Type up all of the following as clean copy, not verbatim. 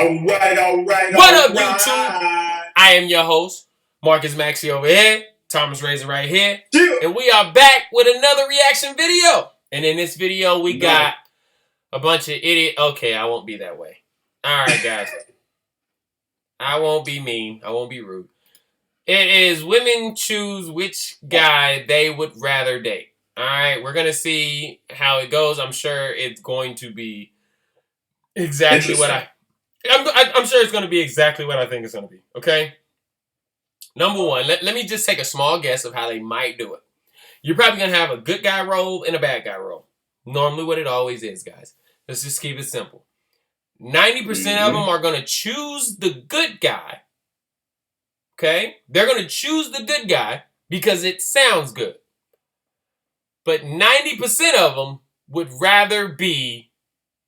What up, YouTube? I am your host, Marcus Maxey over here, Thomas Razor right here, and we are back with another reaction video. And in this video, we got a bunch of idiot. Okay, I won't be that way. All right, guys. I won't be mean. I won't be rude. It is women choose which guy they would rather date. All right, we're gonna see how it goes. I'm sure it's going to be exactly what I'm sure it's going to be exactly what I think it's going to be, okay? Number one, let me just take a small guess of how they might do it. You're probably going to have a good guy role and a bad guy role. Normally what it always is, guys. Let's just keep it simple. 90% of them are going to choose the good guy, okay? They're going to choose the good guy because it sounds good. But 90% of them would rather be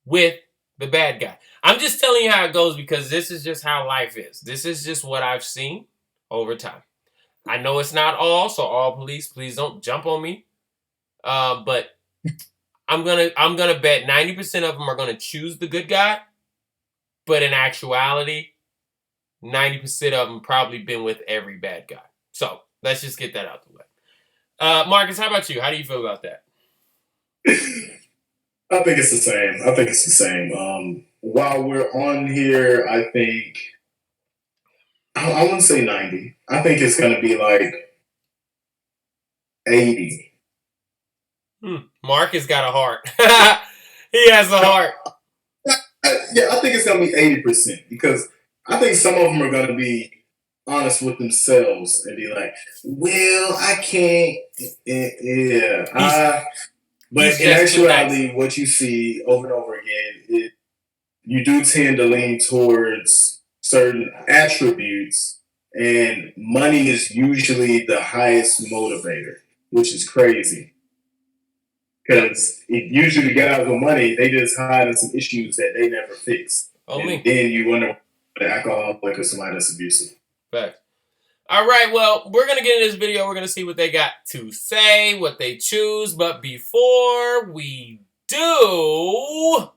with the bad guy. I'm just telling you how it goes because this is just how life is. This is just what I've seen over time. I know it's not all, so all police, please don't jump on me. But I'm gonna bet 90% of them are gonna choose the good guy. But in actuality, 90% of them probably been with every bad guy. So let's just get that out the way. Marcus, how about you? How do you feel about that? I think it's the same. While we're on here, I think I wouldn't say 90. I think it's going to be like 80. Marcus got a heart. He has a heart. Yeah, I think it's going to be 80% because I think some of them are going to be honest with themselves and be like, "Well, I can't." Yeah, but in actuality, what you see over and over again, you do tend to lean towards certain attributes, and money is usually the highest motivator, which is crazy. Because usually the guys with money, they just hide in some issues that they never fix. Then you wonder the alcoholic or somebody that's abusive. Fact. All right, well, we're going to get into this video. We're going to see what they got to say, what they choose. But before we do,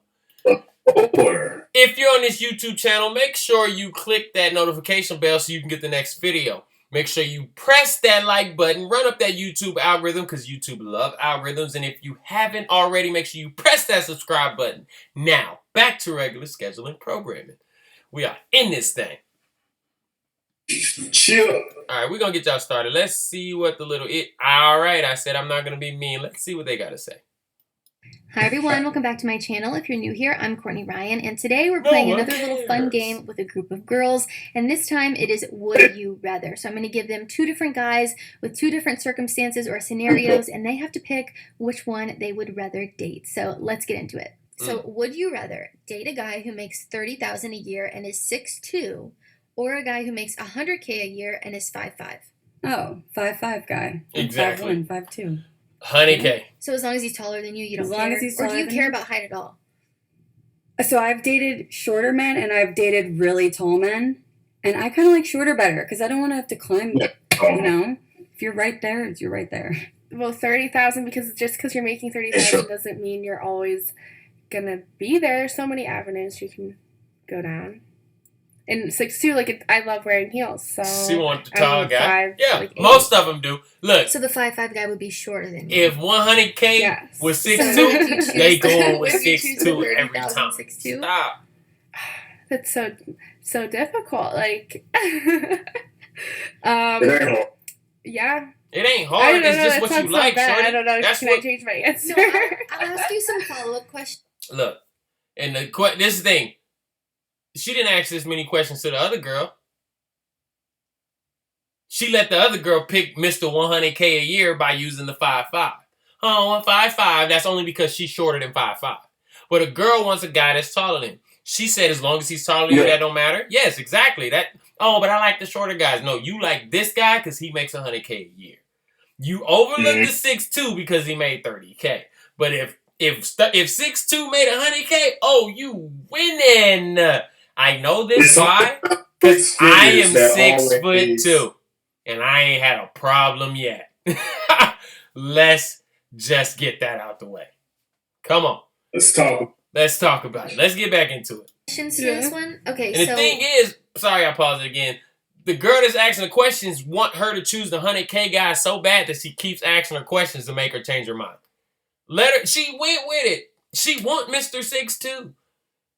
if you're on this YouTube channel, make sure you click that notification bell so you can get the next video. Make sure you press that like button, run up that YouTube algorithm because YouTube love algorithms. And if you haven't already, make sure you press that subscribe button. Now, back to regular scheduling programming. We are in this thing. Chill. All right, we're going to get y'all started. Let's see what the little... All right, I said I'm not going to be mean. Let's see what they got to say. Hi, everyone. Welcome back to my channel. If you're new here, I'm Courtney Ryan, and today we're playing another little fun game with a group of girls, and this time it is Would You Rather. So I'm going to give them two different guys with two different circumstances or scenarios, and they have to pick which one they would rather date. So let's get into it. So would you rather date a guy who makes $30,000 a year and is 6'2", or a guy who makes $100K a year and is 5'5"? Oh, 5'5" guy. Exactly. 5'1", 5'2". 100K. So as long as he's taller than you, you don't care? As long as he's taller or do you care about height at all? So I've dated shorter men and I've dated really tall men. And I kind of like shorter better because I don't want to have to climb, you know? If you're right there, you're right there. Well, 30,000 because you're making 30,000 doesn't mean you're always gonna be there. There's so many avenues you can go down. And 6'2", like I love wearing heels. So you want the tall guy? Yeah, like most of them do. Look. So the 5'5" guy would be shorter than you. If 100K was 6'2", they going with 6'2" every time. 6'2"? Stop. That's so difficult. Like, yeah. It ain't hard. It's just what you like, shorty. I don't know. Can I change my answer? No, I'll ask you some follow-up questions. Look, and this thing. She didn't ask this many questions to the other girl. She let the other girl pick Mr. 100K a year by using the 5'5". Oh, 5'5", that's only because she's shorter than 5'5". But a girl wants a guy that's taller than him. She said as long as he's taller than you, that don't matter. Yes, exactly. Oh, but I like the shorter guys. No, you like this guy because he makes 100K a year. You overlook the 6'2" because he made 30K. But if 6'2" made 100K, oh, you winning. I know this why, because I am 6'2", and I ain't had a problem yet. Let's just get that out the way. Come on. Let's talk about it. Let's get back into it. questions to this one? Okay, and so... the thing is, sorry I paused it again. The girl that's asking the questions want her to choose the 100K guy so bad that she keeps asking her questions to make her change her mind. She went with it. She want Mr. 6'2".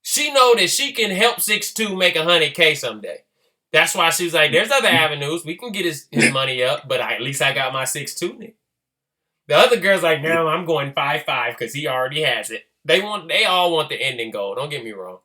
She know that she can help 6'2" make 100K someday. That's why she's like, there's other avenues. We can get his money up, but at least I got my 6'2" nigga. The other girl's like, no, I'm going 5'5" because he already has it. They all want the ending goal. Don't get me wrong.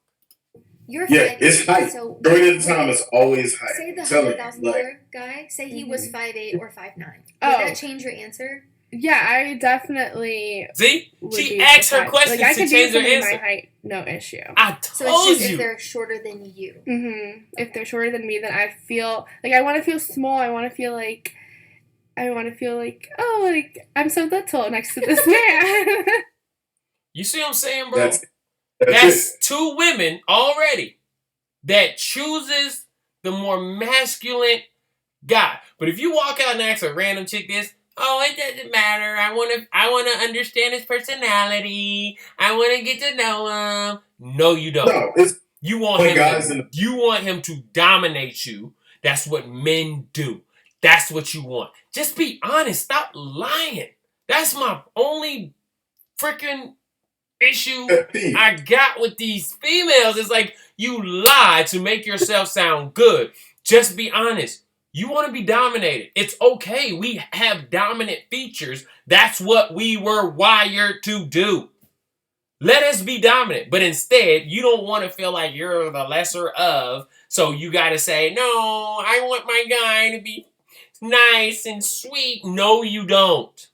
You're it's height. So during the time, it's always height. Say the $100,000 guy. Say he was 5'8" or 5'9". Would that change your answer? Yeah, I definitely. See, she asked her questions like, to change her answer. My height, no issue. I told so it's just you. If they're shorter than you. Mm-hmm. If they're shorter than me, then I feel like I want to feel small. I want to feel like, oh, like I'm so little next to this man. You see what I'm saying, bro? That's two women already that chooses the more masculine guy. But if you walk out and ask a random chick this, oh, it doesn't matter. I want to understand his personality. I want to get to know him. No, you don't. No, you want him to dominate you. That's what men do. That's what you want. Just be honest. Stop lying. That's my only freaking issue I got with these females. It's like you lie to make yourself sound good. Just be honest. You want to be dominated. It's okay. We have dominant features. That's what we were wired to do. Let us be dominant. But instead, you don't want to feel like you're the lesser of. So you got to say, no, I want my guy to be nice and sweet. No, you don't.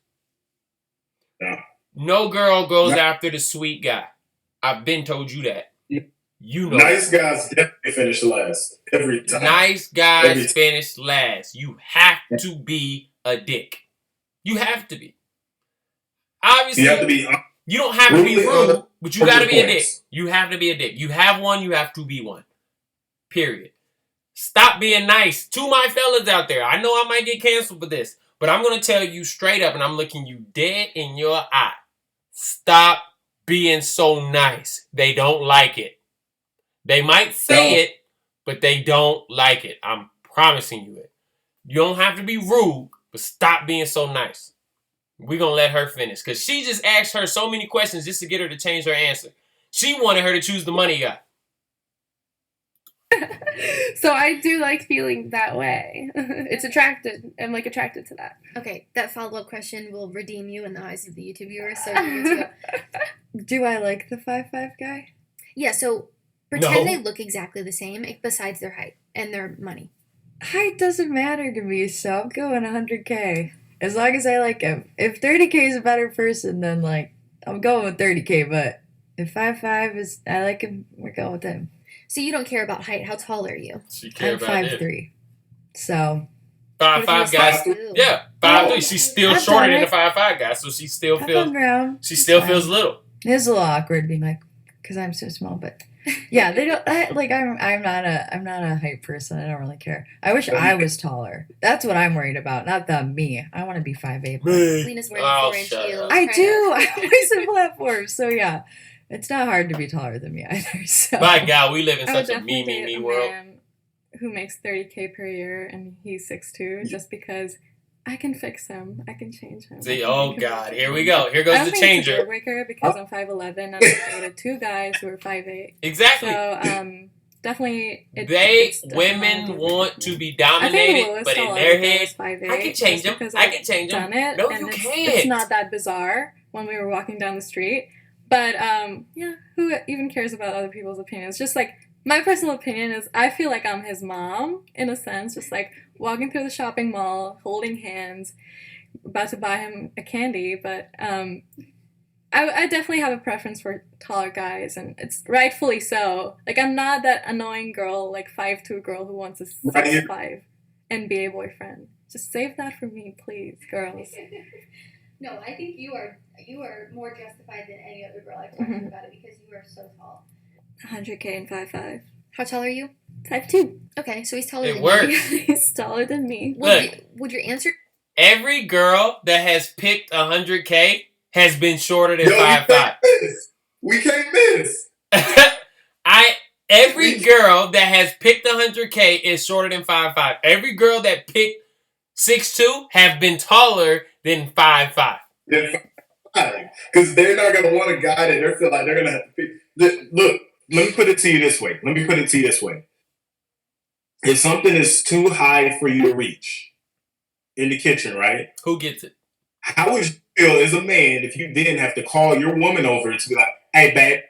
No girl goes after the sweet guy. I've been told you that. You know. Nice guys definitely finish last. Every time. Nice guys finish last. You have to be a dick. You have to be. Obviously, you don't have to be rude, but you got to be a dick. You have to be a dick. You have one, you have to be one. Period. Stop being nice to my fellas out there. I know I might get canceled for this, but I'm going to tell you straight up, and I'm looking you dead in your eye. Stop being so nice. They don't like it. They might say it, but they don't like it. I'm promising you it. You don't have to be rude, but stop being so nice. We're going to let her finish because she just asked her so many questions just to get her to change her answer. She wanted her to choose the money guy. So I do like feeling that way. It's attracted. I'm like attracted to that. Okay, that follow-up question will redeem you in the eyes of the YouTube viewers. So you need to go. Do I like the 5'5" guy? Yeah, so pretend they look exactly the same besides their height and their money. Height doesn't matter to me, so I'm going 100K. As long as I like him. If 30K is a better person, then like I'm going with 30K, but if 5'5" is I like him, we're going with him. So you don't care about height. How tall are you? I'm 5'3". So 5'5" guys. Yeah, 5'3". She's still shorter than the 5'5" guy, so she still feels little. It is a little awkward being like, because I'm so small, but yeah, they don't I'm not a height person. I don't really care. I wish I was taller. That's what I'm worried about, not me. I want to be 5'8". Lena's wearing 4-inch heels. I do. I always have platforms, so yeah. It's not hard to be taller than me either. So. My God, we live in such a me world. Who makes $30K per year and he's 6'2", just because I can fix him, I can change him. See, oh God, here we go. Here goes the changer. It's a deal breaker because I'm 5'11" and I dated two guys who were 5'8". Exactly. So definitely, women want to be dominated, but in their head, I can change them. I can change them. No, you can't. It's not that bizarre when we were walking down the street. But, yeah, who even cares about other people's opinions? Just, like, my personal opinion is I feel like I'm his mom, in a sense. Just, like, walking through the shopping mall, holding hands, about to buy him a candy. But I definitely have a preference for taller guys, and it's rightfully so. Like, I'm not that annoying girl, like, 5'2" girl who wants a 6'5" NBA boyfriend. Just save that for me, please, girls. No, I think you are more justified than any other girl I've talked to about it because you are so tall. 100K and 5'5". How tall are you? 5'2". Okay, so he's taller than works. me. He's taller than me. Would your answer... Every girl that has picked 100K has been shorter than 5'5". We can't miss. Every girl that has picked 100K is shorter than 5'5". Every girl that picked 6'2" have been taller than 5'5". Because they're not going to want a guy that they feel like they're going to have to pick. Look, let me put it to you this way. If something is too high for you to reach in the kitchen, right? Who gets it? How would you feel as a man if you then have to call your woman over to be like, hey, babe,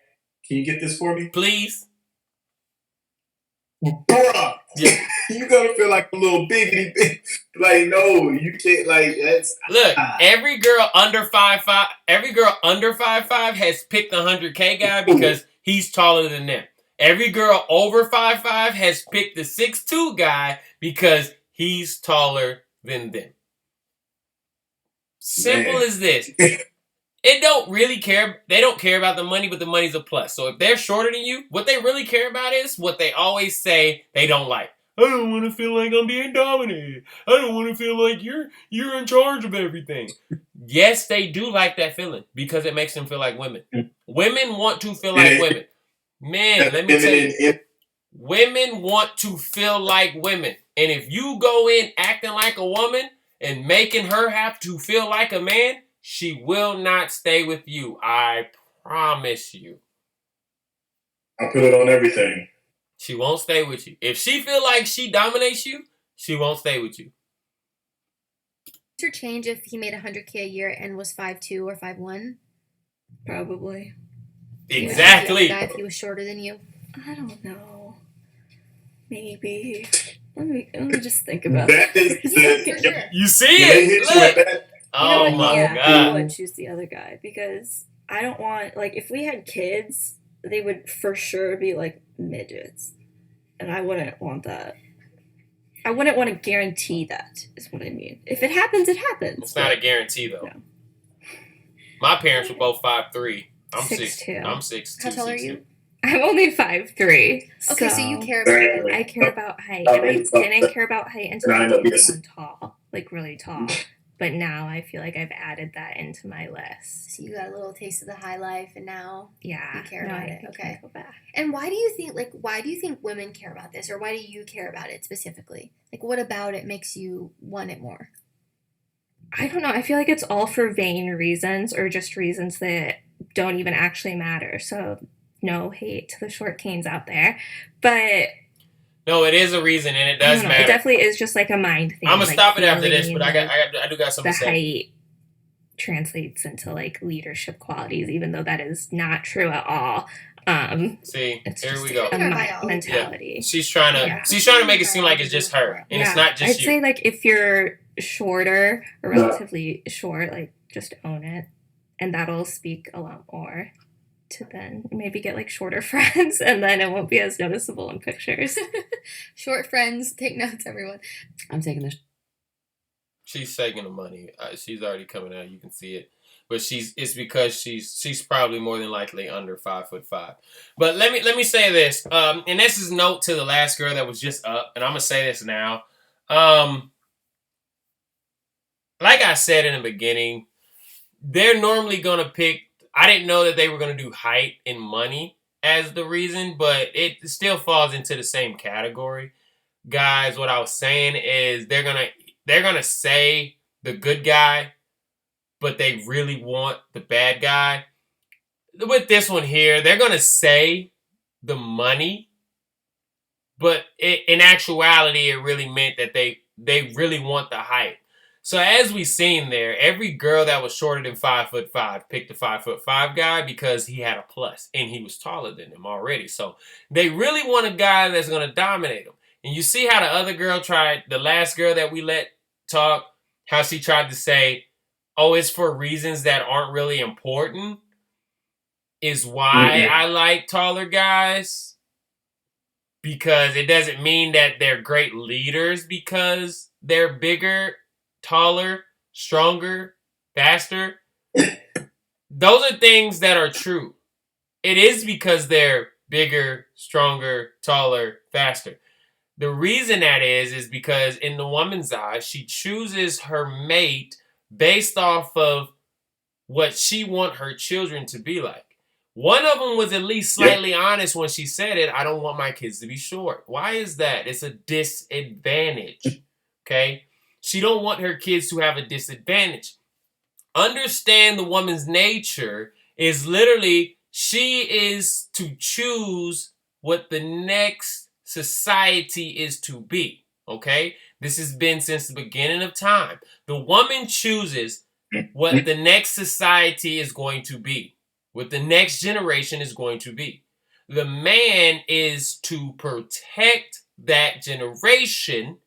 can you get this for me? Please. Bruh. Yeah. You're going to feel like a little biggity. Like, no, you can't. Like, that's. Look, every girl under 5'5" has picked the 100K guy because he's taller than them. Every girl over 5'5" has picked the 6'2" guy because he's taller than them. Simple as this. It don't really care. They don't care about the money, but the money's a plus. So if they're shorter than you, what they really care about is what they always say they don't like. I don't want to feel like I'm being dominated. I don't want to feel like you're in charge of everything. Yes, they do like that feeling because it makes them feel like women. Women want to feel like women. Man, let me tell you. Women want to feel like women. And if you go in acting like a woman and making her have to feel like a man, she will not stay with you. I promise you. I put it on everything. She won't stay with you. If she feel like she dominates you, she won't stay with you. Would your change if he made 100K a year and was 5'2" or 5'1"? Probably. Exactly. If he was shorter than you. I don't know. Maybe. Let me just think about that. You see it? Look. Oh my God. I would choose the other guy because I don't want, like, if we had kids, they would for sure be like midgets. And I wouldn't want that. I wouldn't want to guarantee that, is what I mean. If it happens, it happens. It's not a guarantee, though. No. My parents were both 5'3". I'm 6'2". I'm 6'2". How tall are you? I'm only 5'3". Okay, so you care about height. I care about height. And I didn't care about height until I became tall. Like, really tall. But now I feel like I've added that into my list. So you got a little taste of the high life, and now you care about it. Okay. Go back. And why do you think women care about this, or why do you care about it specifically? Like, what about it makes you want it more? I don't know. I feel like it's all for vain reasons, or just reasons that don't even actually matter. So no hate to the short canes out there, but. No, it is a reason, and it does matter. It definitely is just like a mind thing. I'm gonna stop it after this, but I do got something to say. The height translates into like leadership qualities, even though that is not true at all. See, here we go. A mentality. Yeah. She's trying to make it seem like it's just her, and it's not just you. I'd say like if you're shorter or relatively short, like just own it, and that'll speak a lot more. To then maybe get like shorter friends, and then it won't be as noticeable in pictures. Short friends, take notes, everyone. I'm taking this. She's taking the money. She's already coming out. You can see it, but it's because she's probably more than likely under 5'5". But let me say this, and this is a note to the last girl that was just up, and I'm gonna say this now. Like I said in the beginning, they're normally gonna pick. I didn't know that they were going to do height and money as the reason, but it still falls into the same category. Guys, what I was saying is they're going to say the good guy, but they really want the bad guy. With this one here, they're going to say the money, but in actuality, it really meant that they really want the height. So as we seen there, every girl that was shorter than 5'5" picked the 5'5" guy because he had a plus and he was taller than them already. So they really want a guy that's going to dominate them. And you see how the other girl tried, the last girl that we let talk, how she tried to say, oh, it's for reasons that aren't really important, is why I like taller guys. Because it doesn't mean that they're great leaders because they're bigger, taller, stronger, faster. Those are things that are true. It is because they're bigger, stronger, taller, faster. The reason that is because in the woman's eyes, she chooses her mate based off of what she wants her children to be like. One of them was at least slightly honest when she said it. I don't want my kids to be short. Why is that? It's a disadvantage. Okay? She don't want her kids to have a disadvantage. Understand the woman's nature is literally she is to choose what the next society is to be. Okay? This has been since the beginning of time. The woman chooses what the next society is going to be, what the next generation is going to be. The man is to protect that generation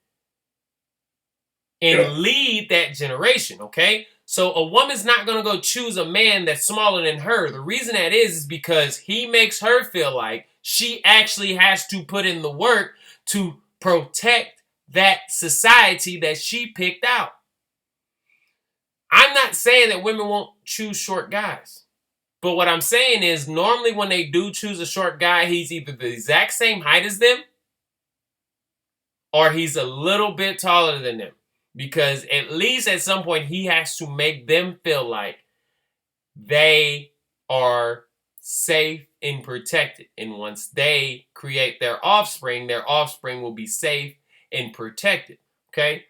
and lead that generation, okay? So a woman's not going to go choose a man that's smaller than her. The reason that is because he makes her feel like she actually has to put in the work to protect that society that she picked out. I'm not saying that women won't choose short guys. But what I'm saying is normally when they do choose a short guy, he's either the exact same height as them or he's a little bit taller than them. Because at least at some point he has to make them feel like they are safe and protected. And once they create their offspring will be safe and protected. Okay?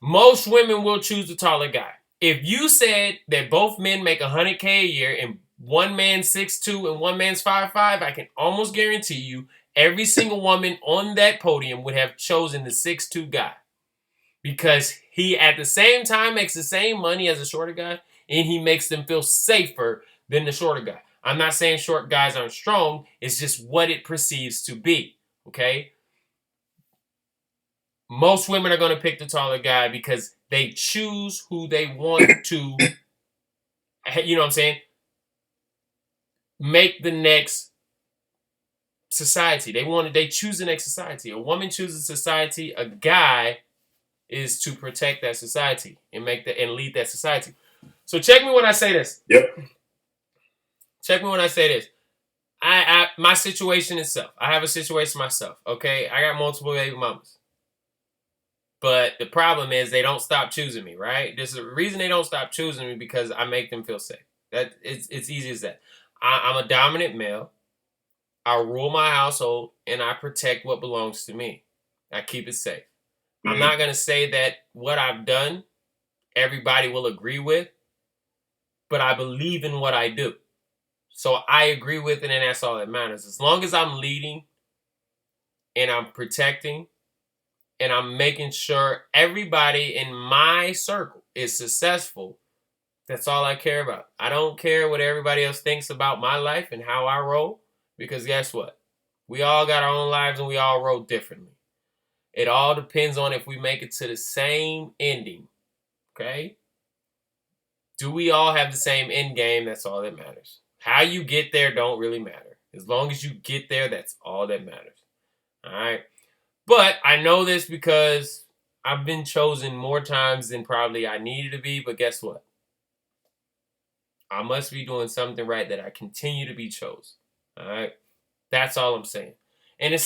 Most women will choose the taller guy. If you said that both men make $100K a year and one man's 6'2" and one man's 5'5", I can almost guarantee you every single woman on that podium would have chosen the 6'2" guy. Because he at the same time makes the same money as a shorter guy and he makes them feel safer than the shorter guy. I'm not saying short guys aren't strong. It's just what it perceives to be. Okay? Most women are going to pick the taller guy because they choose who they want to, you know what I'm saying, make the next society. They choose the next society. A woman chooses society. A guy is to protect that society and lead that society. So check me when I say this. Yep. Check me when I say this. My situation itself. I have a situation myself. Okay, I got multiple baby mamas. But the problem is they don't stop choosing me, right? There's a reason they don't stop choosing me because I make them feel safe. It's easy as that. I'm a dominant male. I rule my household and I protect what belongs to me. I keep it safe. I'm not going to say that what I've done, everybody will agree with, but I believe in what I do. So I agree with it and that's all that matters. As long as I'm leading and I'm protecting and I'm making sure everybody in my circle is successful, that's all I care about. I don't care what everybody else thinks about my life and how I roll, because guess what? We all got our own lives and we all roll differently. It all depends on if we make it to the same ending, okay? Do we all have the same end game? That's all that matters. How you get there don't really matter. As long as you get there, that's all that matters, all right? But I know this because I've been chosen more times than probably I needed to be, but guess what? I must be doing something right that I continue to be chosen, all right? That's all I'm saying. And it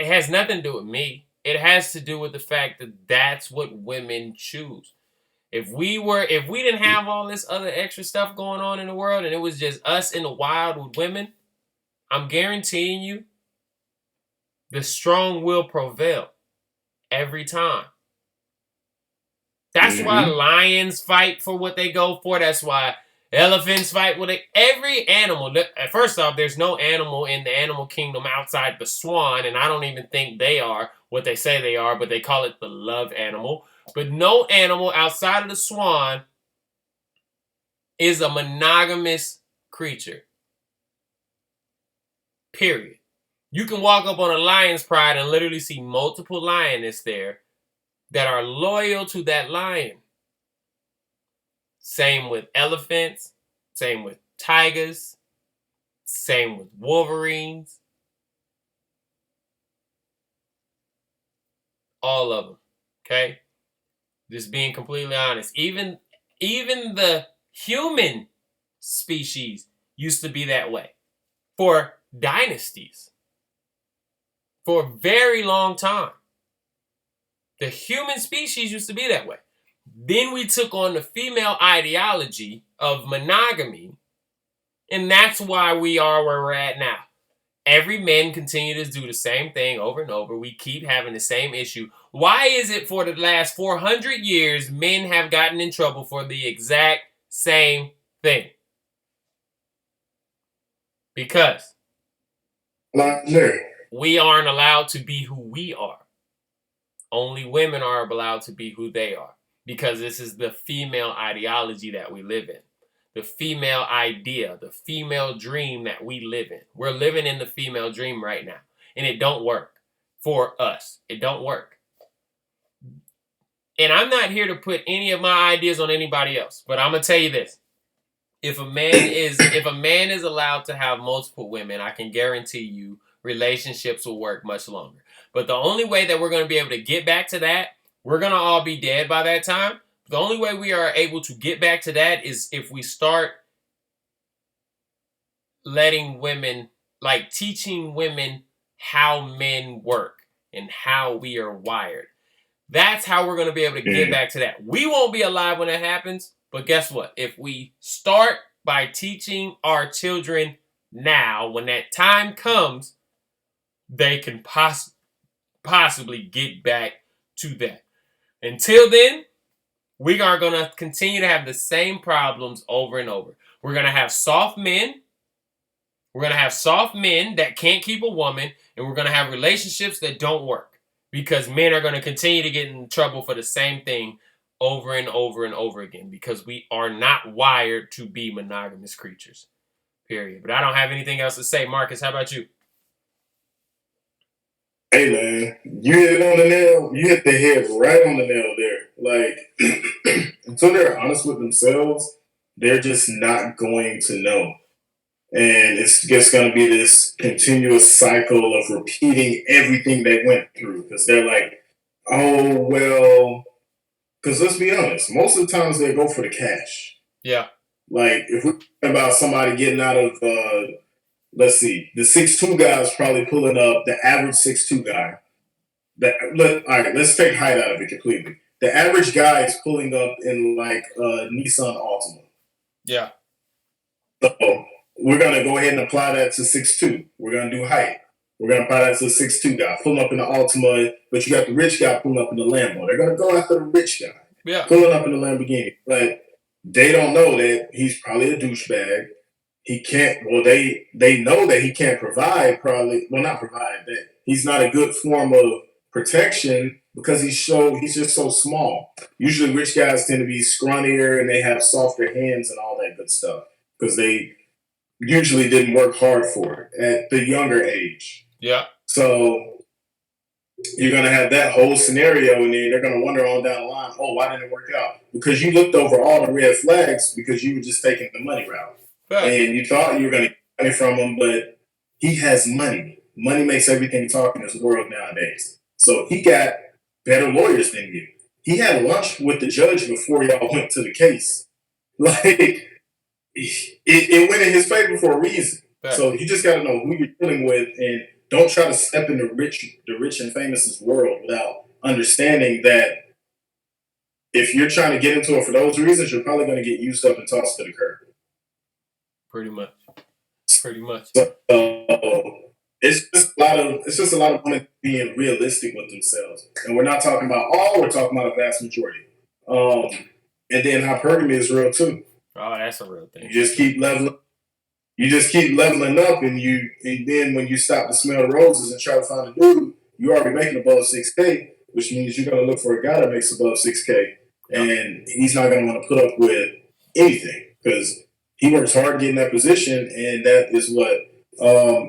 has nothing to do with me. It has to do with the fact that that's what women choose. If we didn't have all this other extra stuff going on in the world and it was just us in the wild with women, I'm guaranteeing you the strong will prevail every time. That's why lions fight for what they go for. That's why elephants fight with it. Every animal. First off, there's no animal in the animal kingdom outside the swan, and I don't even think they are what they say they are, but they call it the love animal. But no animal outside of the swan is a monogamous creature. Period. You can walk up on a lion's pride and literally see multiple lioness there that are loyal to that lion. Same with elephants, same with tigers, same with wolverines. All of them, okay? Just being completely honest. Even the human species used to be that way for dynasties. For a very long time. The human species used to be that way. Then we took on the female ideology of monogamy. And that's why we are where we're at now. Every man continue to do the same thing over and over. We keep having the same issue. Why is it for the last 400 years men have gotten in trouble for the exact same thing? Because we aren't allowed to be who we are. Only women are allowed to be who they are. Because this is the female ideology that we live in. The female idea, the female dream that we live in. We're living in the female dream right now. And it don't work for us. It don't work. And I'm not here to put any of my ideas on anybody else. But I'm going to tell you this. If a man is allowed to have multiple women, I can guarantee you relationships will work much longer. But the only way that we're going to be able to get back to that, we're going to all be dead by that time. The only way we are able to get back to that is if we start letting women, like teaching women how men work and how we are wired. That's how we're going to be able to get back to that. We won't be alive when that happens, but guess what? If we start by teaching our children now, when that time comes, they can possibly get back to that. Until then, we are going to continue to have the same problems over and over. We're going to have soft men. We're going to have soft men that can't keep a woman. And we're going to have relationships that don't work. Because men are going to continue to get in trouble for the same thing over and over and over again. Because we are not wired to be monogamous creatures. Period. But I don't have anything else to say. Marcus, how about you? Hey, man, you hit it on the nail. You hit the head right on the nail there. Like, until they're honest with themselves, they're just not going to know. And it's just going to be this continuous cycle of repeating everything they went through. Because they're like, oh, well, because let's be honest, most of the times they go for the cash. Yeah. Like, if we're talking about somebody getting out of, let's see, the 6'2" guy is probably pulling up the average 6'2" guy. All right, let's take height out of it completely. The average guy is pulling up in like a Nissan Altima. Yeah. So we're going to go ahead and apply that to 6'2". We're going to do height. We're going to apply that to the 6'2" guy. Pulling up in the Altima, but you got the rich guy pulling up in the Lambo. They're going to go after the rich guy. Yeah. Pulling up in the Lamborghini. But they don't know that he's probably a douchebag. He can't, well, they know that he can't provide not provide, that he's not a good form of protection because he's just so small. Usually rich guys tend to be scrawnier and they have softer hands and all that good stuff because they usually didn't work hard for it at the younger age. Yeah. So you're going to have that whole scenario and then they're going to wonder on down the line, oh, why didn't it work out? Because you looked over all the red flags because you were just taking the money route. Right. And you thought you were going to get money from him, but he has money. Money makes everything talk in this world nowadays. So he got better lawyers than you. He had lunch with the judge before y'all went to the case. Like, it went in his favor for a reason. Right. So you just got to know who you're dealing with and don't try to step in the rich and famous world without understanding that if you're trying to get into it for those reasons, you're probably going to get used up and tossed to the curb. Pretty much. So, it's just a lot of women being realistic with themselves, and we're not talking about all. We're talking about a vast majority. And then hypergamy is real too. Oh, that's a real thing. You just keep leveling. You just keep leveling up, and then when you stop to smell the roses and try to find a dude, you're already making above 6K, which means you're going to look for a guy that makes above 6K, and he's not going to want to put up with anything because he works hard getting that position, and that is what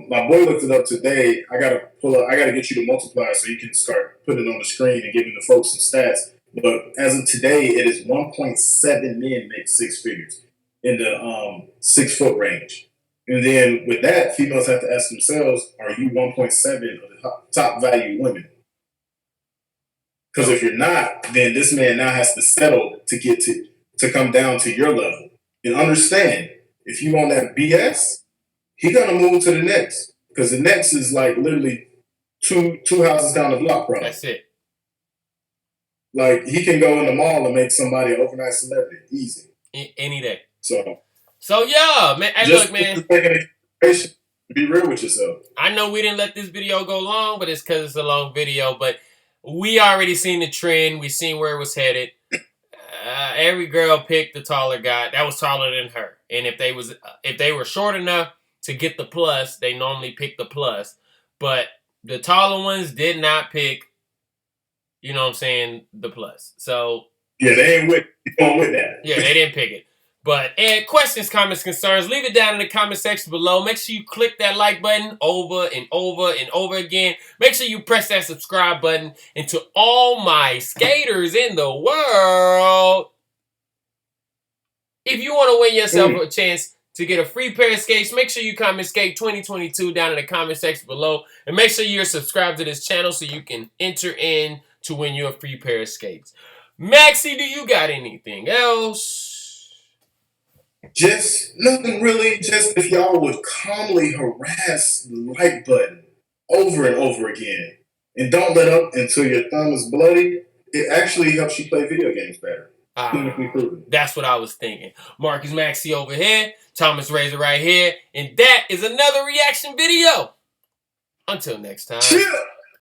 my boy looked it up today. I gotta get you the multiplier so you can start putting it on the screen and giving the folks some stats. But as of today, it is 1.7 men make six figures in the 6 foot range. And then with that, females have to ask themselves, are you 1.7 of the top value women? Because if you're not, then this man now has to settle to come down to your level. And understand, if you on that BS, he gonna move to the next. Because the next is like literally two houses down the block, bro. That's it. Like, he can go in the mall and make somebody an overnight celebrity. Easy. Any day. So yeah, man. Hey, look, man. Be real with yourself. I know we didn't let this video go long, but it's because it's a long video. But we already seen the trend. We seen where it was headed. Every girl picked the taller guy that was taller than her, and if they were short enough to get the plus, they normally pick the plus. But the taller ones did not pick. You know what I'm saying? The plus. So yeah, they ain't with that. Yeah, they didn't pick it. But questions, comments, concerns, leave it down in the comment section below. Make sure you click that like button over and over and over again. Make sure you press that subscribe button. And to all my skaters in the world, if you want to win yourself a chance to get a free pair of skates, make sure you comment skate 2022 down in the comment section below. And make sure you're subscribed to this channel so you can enter in to win you a free pair of skates. Maxey, do you got anything else? Just nothing really. Just if y'all would calmly harass the like button over and over again, and don't let up until your thumb is bloody, it actually helps you play video games better. That's what I was thinking. Marcus Maxey over here, Thomas Razor right here, and that is another reaction video. Until next time. Chill.